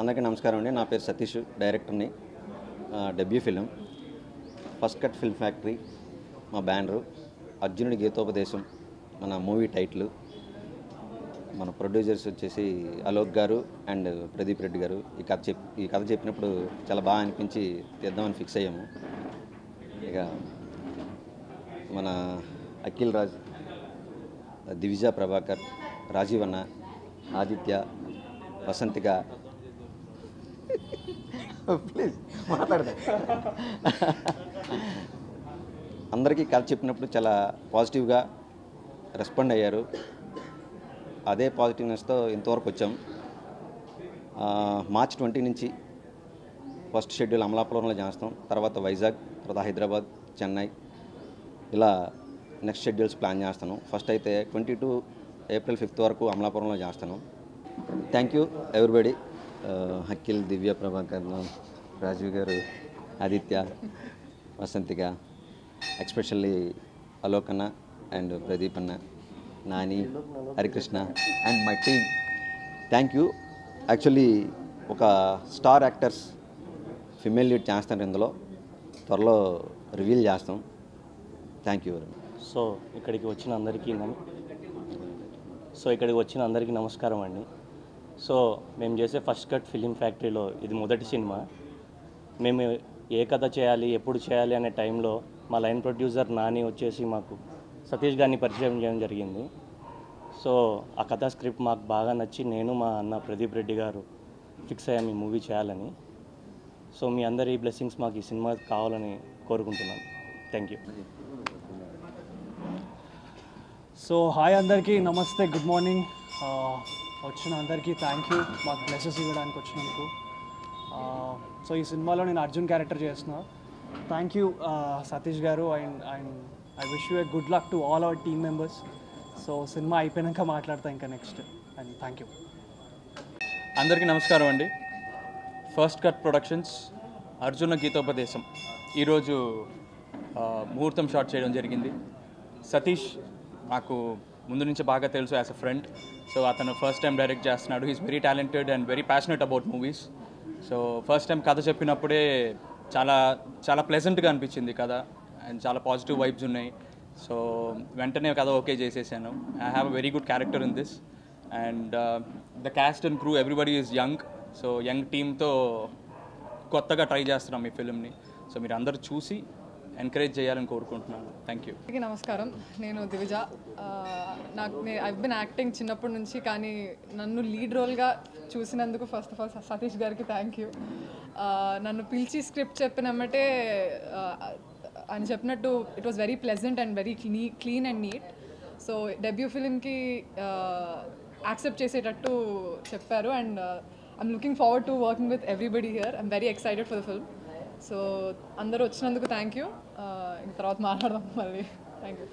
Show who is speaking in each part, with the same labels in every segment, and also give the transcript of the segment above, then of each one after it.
Speaker 1: అందరికీ నమస్కారం అండి. నా పేరు సతీష్, డైరెక్టర్ని. Debut film first cut film factory మా బ్యానరు. అర్జునుడి గీతోపదేశం మన మూవీ టైటిల్. మన ప్రొడ్యూసర్స్ వచ్చేసి అలోక్ గారు అండ్ ప్రదీప్ రెడ్డి గారు. ఈ కథ చెప్పినప్పుడు చాలా బాగా అనిపించి తీద్దామని ఫిక్స్ అయ్యాము. ఇక మన అఖిల్ రాజ్, దివిజ ప్రభాకర్, రాజీవ్ అన్న, ఆదిత్య, వసంతిక, ప్లీజ్ మాట్లాడదా, అందరికీ కథ చెప్పినప్పుడు చాలా పాజిటివ్గా రెస్పాండ్ అయ్యారు. అదే పాజిటివ్నెస్తో ఇంతవరకు వచ్చాం. మార్చ్ 20 నుంచి ఫస్ట్ షెడ్యూల్ అమలాపురంలో చేస్తాం, తర్వాత వైజాగ్, తర్వాత హైదరాబాద్, చెన్నై, ఇలా నెక్స్ట్ షెడ్యూల్స్ ప్లాన్ చేస్తాను. ఫస్ట్ అయితే 22 ఏప్రిల్ 5 వరకు అమలాపురంలో చేస్తాను. Thank you everybody. Akhil, Divya, Prabhakar, Rajeev garu, Aditya, Vasanthika, especially Alok అన్న అండ్ ప్రదీప్ అన్న, Nani, Harikrishna and my team. Thank you. Actually ఒక స్టార్ యాక్టర్స్ ఫిమేల్ లీడ్ చేస్తాను, ఇందులో త్వరలో రివీల్ చేస్తాం. Thank you very much.
Speaker 2: So ఇక్కడికి వచ్చిన అందరికీ నమస్కారం అండి. సో మేము చేసే ఫస్ట్ కట్ ఫిలిం ఫ్యాక్టరీలో ఇది మొదటి సినిమా. మేము ఏ కథ చేయాలి, ఎప్పుడు చేయాలి అనే టైంలో మా లైన్ ప్రొడ్యూసర్ నాని వచ్చేసి మాకు సతీష్ గారిని పరిచయం చేయడం జరిగింది. సో ఆ కథ స్క్రిప్ట్ మాకు బాగా నచ్చి నేను మా అన్న ప్రదీప్ రెడ్డి గారు ఫిక్స్ అయ్యాము ఈ మూవీ చేయాలని. సో మీ అందరి బ్లెస్సింగ్స్ మాకు ఈ సినిమా కావాలని కోరుకుంటున్నాను. Thank you.
Speaker 3: సో హాయ్ అందరికీ, నమస్తే, గుడ్ మార్నింగ్. వచ్చిన అందరికీ థ్యాంక్ యూ, మాకు బ్లెసెస్ ఇవ్వడానికి వచ్చినందుకు. సో ఈ సినిమాలో నేను అర్జున్ క్యారెక్టర్ చేస్తున్నా. థ్యాంక్ యూ సతీష్ గారు, and I wish you a good luck to all our team members. So cinema అయిపోయాక మాట్లాడతా ఇంకా నెక్స్ట్. And thank you.
Speaker 4: అందరికీ నమస్కారం అండి. ఫస్ట్ కట్ ప్రొడక్షన్స్ అర్జున గీతోపదేశం ఈరోజు ముహూర్తం షాట్ చేయడం జరిగింది. సతీష్ నాకు ముందు నుంచి బాగా తెలుసు యాజ్ అ ఫ్రెండ్. సో అతను ఫస్ట్ టైం డైరెక్ట్ చేస్తున్నాడు. He's very talented and very passionate about movies. So first time కథ చెప్పినప్పుడే చాలా చాలా ప్లెజెంట్గా అనిపించింది కథ, అండ్ చాలా పాజిటివ్ వైబ్స్ ఉన్నాయి. సో వెంటనే కథ ఓకే చేసేసాను. I have a very good character in this, and the cast and crew everybody is young. So young టీమ్తో కొత్తగా ట్రై చేస్తున్నాం ఈ ఫిల్మ్ని. సో మీరు అందరూ చూసి ఎంకరేజ్ చేయాలని కోరుకుంటున్నాను. Thank you.
Speaker 5: నమస్కారం, నేను దివిజ. ఐ బిన్ యాక్టింగ్ చిన్నప్పటి నుంచి, కానీ నన్ను లీడ్ రోల్గా చూసినందుకు ఫస్ట్ ఆఫ్ ఆల్ సతీష్ గారికి థ్యాంక్ యూ. నన్ను పిలిచి స్క్రిప్ట్ చెప్పినమ్మటే ఆయన చెప్పినట్టు it was very pleasant and very clean and neat. So debut ఫిలింకి యాక్సెప్ట్ చేసేటట్టు చెప్పారు, and I'm looking forward to working with everybody here. I'm very excited for the film. So అందరూ వచ్చినందుకు థ్యాంక్ యూ. ఇంక తర్వాత మాట్లాడదాం మళ్ళీ. Thank you.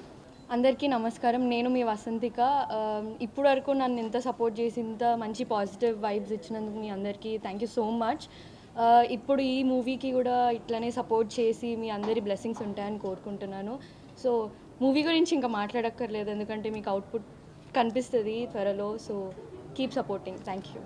Speaker 6: అందరికీ నమస్కారం, నేను మీ వసంతిక. ఇప్పుడు వరకు నన్ను ఇంత సపోర్ట్ చేసి ఇంత మంచి పాజిటివ్ వైబ్స్ ఇచ్చినందుకు మీ అందరికీ థ్యాంక్ యూ సో మచ్. ఇప్పుడు ఈ మూవీకి కూడా ఇట్లనే సపోర్ట్ చేసి మీ అందరి బ్లెస్సింగ్స్ ఉంటాయని కోరుకుంటున్నాను. సో మూవీ గురించి ఇంకా మాట్లాడక్కర్లేదు, ఎందుకంటే మీకు అవుట్పుట్ కనిపిస్తుంది త్వరలో. So keep supporting. Thank you.